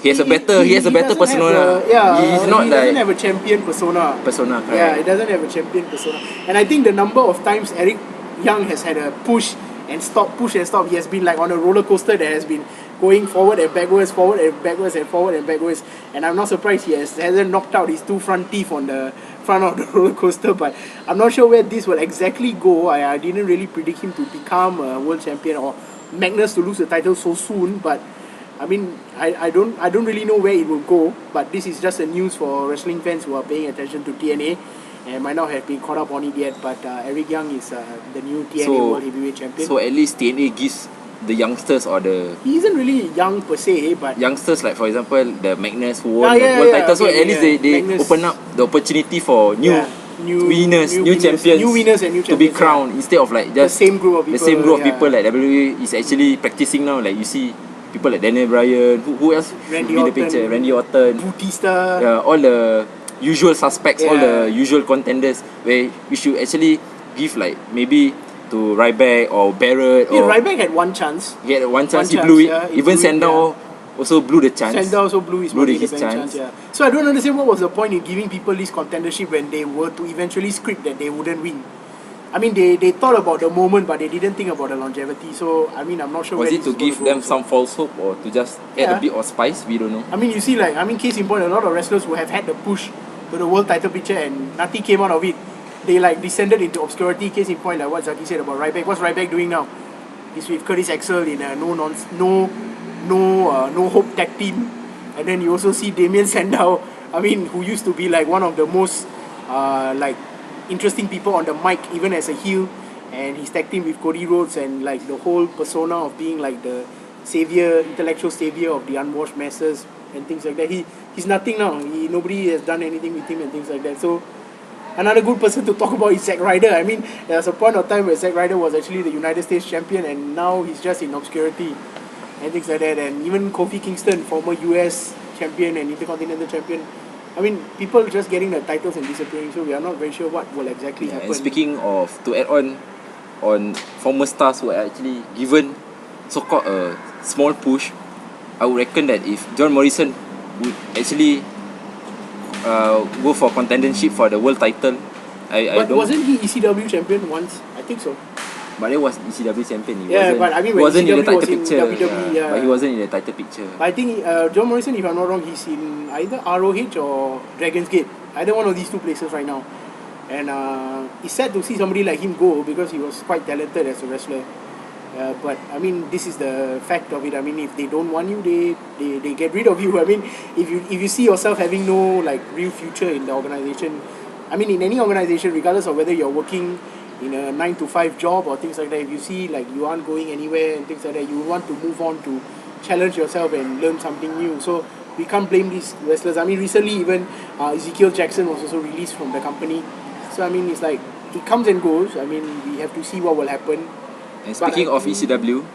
has a better persona. He doesn't have a champion persona. Correct. Yeah, he doesn't have a champion persona. And I think the number of times Eric Young has had a push and stop. He has been like on a roller coaster that has been going forward and backwards, forward and backwards, and forward and backwards. And I'm not surprised he hasn't knocked out his 2 front teeth on the front of the roller coaster. But I'm not sure where this will exactly go. I didn't really predict him to become a world champion or Magnus to lose the title so soon. But I mean, I don't really know where it will go. But this is just a news for wrestling fans who are paying attention to TNA. And might not have been caught up on it yet, but Eric Young is the new TNA World Heavyweight Champion. So at least TNA gives the youngsters or the... He isn't really young per se, but... Youngsters, like for example, the Magnus who won the world title. So at least they open up the opportunity for new winners, new champions. New winners and new champions. To be crowned instead of like just... The same group of people. The same group of people like WWE is actually practicing now. Like you see people like Daniel Bryan, who else? Randy in the Orton. picture? Randy Orton. Bautista. Yeah, all the usual suspects, all the usual contenders, where we should actually give like maybe to Ryback or Barrett. Yeah, Ryback had one chance. He had one chance, he blew it. Even Sandow also blew the chance. Sandow also blew his chance. Yeah. So I don't understand what was the point in giving people this contendership when they were to eventually script that they wouldn't win. I mean, they thought about the moment, but they didn't think about the longevity. So, I mean, I'm not sure was where it to give them some false hope or to just add a bit of spice? We don't know. I mean, you see, like, case in point, a lot of wrestlers who have had the push to the world title picture and nothing came out of it. They, like, descended into obscurity. Case in point, like what Zaki said about Ryback. What's Ryback doing now? He's with Curtis Axel in a no hope tag team. And then you also see Damien Sandow, I mean, who used to be, like, one of the most, interesting people on the mic, even as a heel, and he's tag team with Cody Rhodes and like the whole persona of being like the savior, intellectual savior of the unwashed masses and things like that. He's nothing now. Nobody has done anything with him and things like that. So another good person to talk about is Zack Ryder. I mean, there was a point of time where Zack Ryder was actually the United States champion, and now he's just in obscurity and things like that. And even Kofi Kingston, former US champion and Intercontinental champion, I mean, people just getting the titles and disappearing, so we are not very sure what will exactly happen. And speaking of, to add on former stars who are actually given so-called a small push, I would reckon that if John Morrison would actually go for contendership for the world title, but wasn't he ECW champion once? I think so. But it was ECW champion. But I mean, he wasn't ECW in the title was in picture. WWE, But he wasn't in the title picture. But I think John Morrison, if I'm not wrong, he's in either ROH or Dragon's Gate. Either one of these two places right now. And it's sad to see somebody like him go because he was quite talented as a wrestler. But I mean, this is the fact of it. I mean, if they don't want you, they get rid of you. I mean, if you see yourself having no like real future in the organization, I mean, in any organization, regardless of whether you're working in a 9-to-5 job or things like that, if you see like you aren't going anywhere and things like that, you want to move on to challenge yourself and learn something new. So we can't blame these wrestlers. I mean, recently even Ezekiel Jackson was also released from the company. So I mean, it's like it comes and goes. I mean, we have to see what will happen. And speaking of ECW,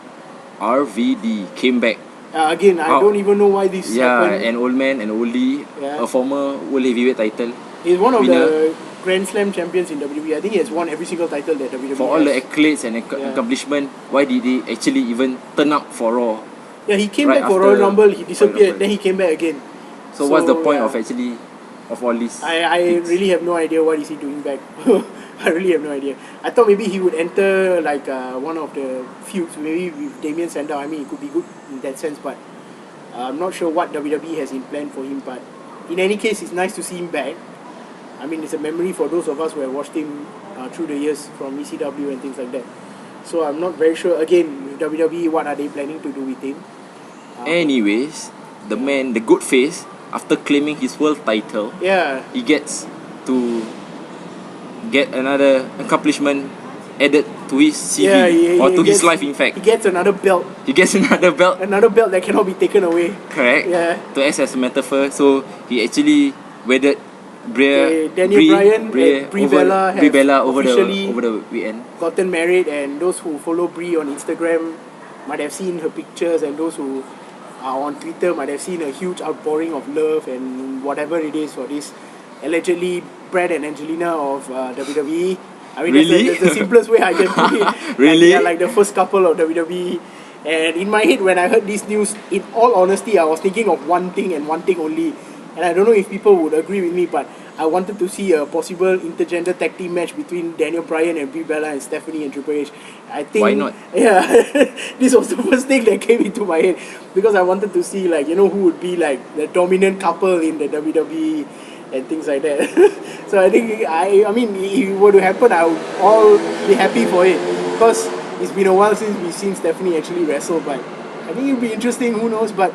RVD came back. Again, I don't even know why this happened. Yeah, an old man, an oldie, a former World Heavyweight title. He's one of the Grand Slam champions in WWE. I think he has won every single title that WWE For all the accolades and accomplishment, why did he actually even turn up for Raw? Yeah, he came back for Royal Rumble, he disappeared, then he came back again. So what's the point of actually of all this? I really have no idea what is he doing back. I really have no idea. I thought maybe he would enter like one of the feuds, maybe with Damien Sandow. I mean, it could be good in that sense, but I'm not sure what WWE has in plan for him. But in any case, it's nice to see him back. I mean, it's a memory for those of us who have watched him through the years from ECW and things like that. So I'm not very sure. Again, with WWE, what are they planning to do with him? Anyways, the man, the good face, after claiming his world title, he gets to get another accomplishment added to his CV or to his life. In fact, he gets another belt. Another belt that cannot be taken away. Correct. Yeah. To act as a metaphor, so he actually wedded Daniel Bryan and Brie Bella over the weekend. Gotten married, and those who follow Brie on Instagram might have seen her pictures, and those who are on Twitter might have seen a huge outpouring of love and whatever it is for this allegedly Brad and Angelina of WWE. I mean, really? that's the simplest way I can put it. Really? They're like the first couple of WWE. And in my head, when I heard this news, in all honesty, I was thinking of one thing and one thing only. And I don't know if people would agree with me, but I wanted to see a possible intergender tag team match between Daniel Bryan and Brie Bella and Stephanie and Triple H. I think, why not? Yeah, this was the first thing that came into my head because I wanted to see like who would be like the dominant couple in the WWE and things like that. So I think I mean if it were to happen, I would all be happy for it because it's been a while since we've seen Stephanie actually wrestle. But I think it'll be interesting. Who knows? But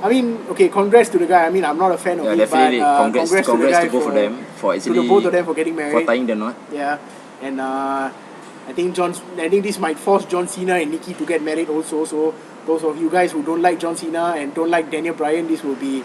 I mean, okay, congrats to the guy. I mean, I'm not a fan of him, definitely. but congrats to the guy to both of them for actually to the both of them for getting married. For tying the knot. Yeah, and I think this might force John Cena and Nikki to get married also. So those of you guys who don't like John Cena and don't like Daniel Bryan, this will be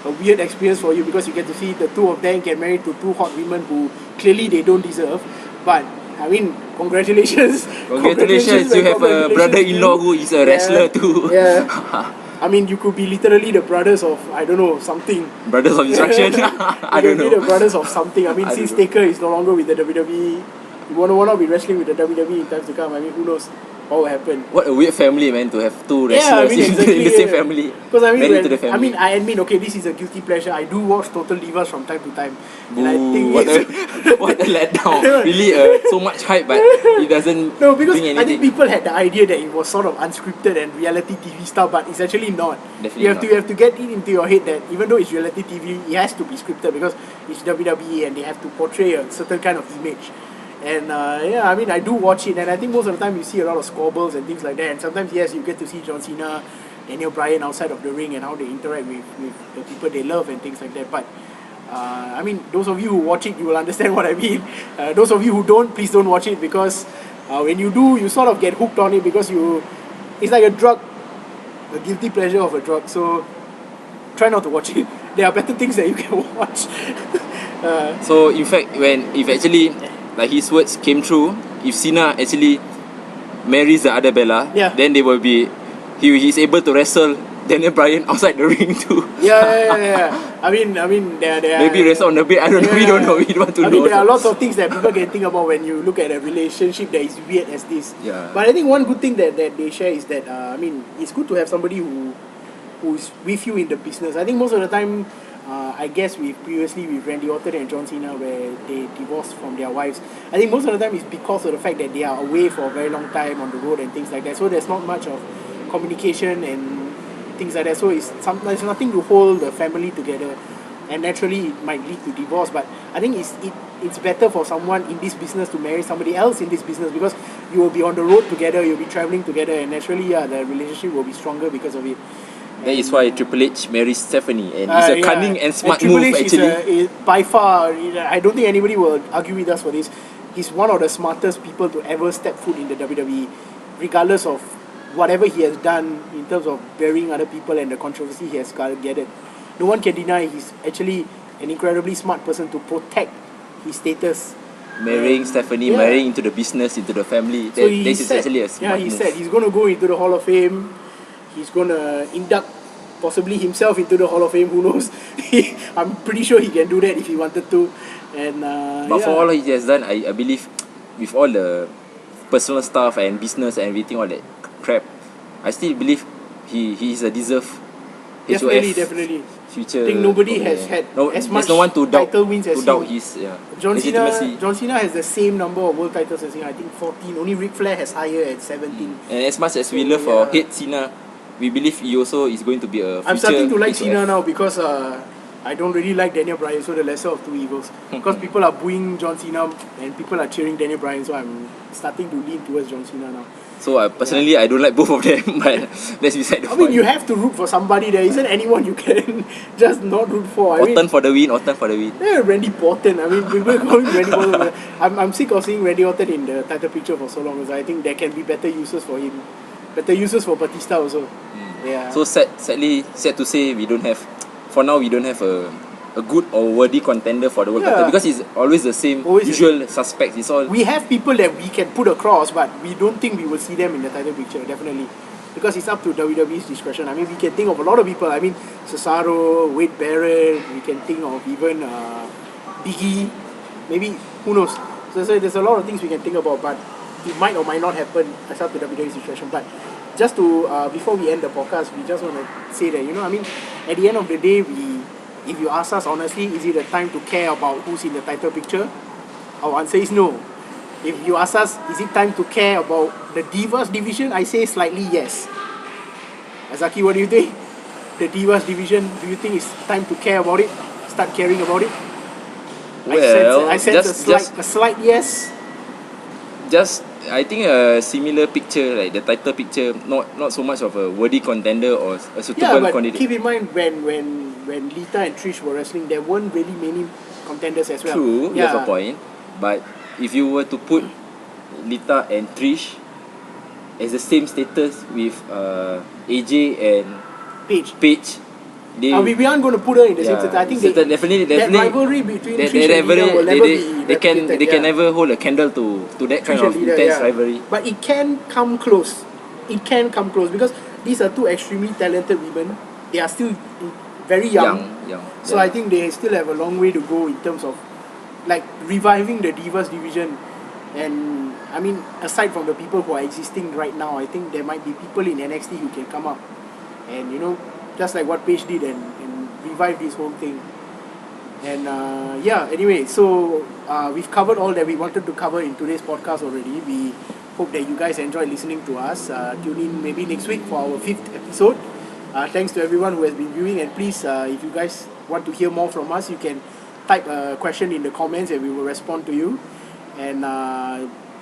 a weird experience for you because you get to see the two of them get married to two hot women who clearly they don't deserve. But I mean, congratulations. Congratulations, you have a brother-in-law who is a wrestler too. Yeah. I mean, you could be literally the brothers of, I don't know, something. Brothers of Destruction? I don't know. You could be the brothers of something. I mean, since Taker is no longer with the WWE, you wanna be wrestling with the WWE in times to come. I mean, who knows what will happen. What a weird family, man, to have two wrestlers in the same family. Because I mean, married to the family. I mean, I admit, okay, this is a guilty pleasure. I do watch Total Divas from time to time. Boo, And I think what a letdown. Really, so much hype, but it doesn't No, because bring anything. I think people had the idea that it was sort of unscripted and reality TV stuff, but it's actually not. Definitely You have to get it into your head that even though it's reality TV, it has to be scripted because it's WWE and they have to portray a certain kind of image. And I mean, I do watch it, and I think most of the time you see a lot of squabbles and things like that. And sometimes, yes, you get to see John Cena, Daniel Bryan outside of the ring and how they interact with the people they love and things like that. But I mean, those of you who watch it, you will understand what I mean. Those of you who don't, please don't watch it because when you do, you sort of get hooked on it because it's like a drug, a guilty pleasure of a drug. So try not to watch it. There are better things that you can watch. So in fact, if actually like his words came true, if Cena actually marries the other Bella, then they will be he's able to wrestle Daniel Bryan outside the ring too. Yeah. I mean, there maybe wrestle on the bed. I don't know. We don't know. We don't want to know. I mean, there are lots of things that people can think about when you look at a relationship that is weird as this. Yeah. But I think one good thing that they share is that I mean, it's good to have somebody who's with you in the business. I think most of the time, I guess previously with Randy Orton and John Cena where they divorced from their wives, I think most of the time it's because of the fact that they are away for a very long time on the road and things like that. So there's not much of communication and things like that. So there's nothing to hold the family together, and naturally it might lead to divorce. But I think it's better for someone in this business to marry somebody else in this business because you will be on the road together, you'll be traveling together, and naturally the relationship will be stronger because of it. That is why Triple H marries Stephanie, and it's a cunning and smart move actually. Is by far, I don't think anybody will argue with us for this. He's one of the smartest people to ever step foot in the WWE, regardless of whatever he has done in terms of burying other people and the controversy he has gathered. No one can deny he's actually an incredibly smart person to protect his status. Marrying Stephanie, marrying into the business, into the family. So this is actually a smart he move. said he's going to go into the Hall of Fame. He's going to induct possibly himself into the Hall of Fame. Who knows? I'm pretty sure he can do that if he wanted to. And but for all he has done, I believe with all the personal stuff and business and everything, all that crap, I still believe he is a deserved definitely future. I think nobody has had as much no one to doubt, title wins as doubt him. his John Cena has the same number of world titles as him. I think 14. Only Ric Flair has higher at 17. And as much as we love or hate Cena, we believe he also is going to be a future. I'm starting to like Cena now because I don't really like Daniel Bryan, so the lesser of two evils. Because people are booing John Cena and people are cheering Daniel Bryan, so I'm starting to lean towards John Cena now. So personally, I don't like both of them, but let's beside the point. I mean, you have to root for somebody. There isn't anyone you can just not root for. Orton for the win. Yeah, Randy Orton. I mean, people call him Randy Orton. I'm sick of seeing Randy Orton in the title picture for so long. So I think there can be better uses for him. Better uses for Batista also. Yeah. So sad to say we don't have a good or worthy contender for the world title because it's always the same usual suspects. It's all we have people that we can put across, but we don't think we will see them in the title picture definitely because it's up to WWE's discretion. I mean, we can think of a lot of people. I mean, Cesaro, Wade Barrett. We can think of even Biggie. Maybe who knows? So there's a lot of things we can think about, but it might or might not happen. It's up to WWE's discretion. But just to before we end the podcast, we just want to say that I mean, at the end of the day, if you ask us honestly, is it a time to care about who's in the title picture? Our answer is no. If you ask us, is it time to care about the Divas division? I say slightly yes. Azaki, what do you think? The Divas division, do you think it's time to care about it? Start caring about it? Well, I sense a slight yes. Just I think a similar picture, like the title picture, not so much of a worthy contender or a suitable but candidate. Keep in mind when Lita and Trish were wrestling, there weren't really many contenders as well. True, you have a point. But if you were to put Lita and Trish as the same status with AJ and Paige, we aren't going to put her in the same status. I think definitely that rivalry between Trish and Lita will never be they can never hold a candle to that kind of intense rivalry. But it can come close. It can come close because these are two extremely talented women. They are still very young. So I think they still have a long way to go in terms of like reviving the Divas division. And I mean, aside from the people who are existing right now, I think there might be people in NXT who can come up and, you know, just like what Paige did and revive this whole thing. And anyway, so we've covered all that we wanted to cover in today's podcast already. We hope that you guys enjoyed listening to us. Tune in maybe next week for our 5th episode. Thanks to everyone who has been viewing, and please, if you guys want to hear more from us, you can type a question in the comments and we will respond to you. And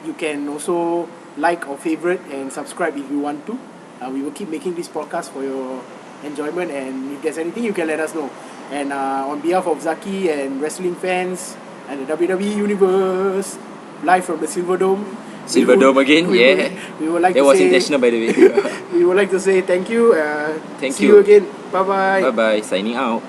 you can also like or favorite and subscribe if you want to. We will keep making this podcast for your enjoyment, and if there's anything you can let us know. And on behalf of Zaki and wrestling fans and the WWE universe, live from the Silver Dome again. We would like that to was say, intentional, by the way. we would like to say thank you. Thank see you. you again. Bye bye. Bye bye. Signing out.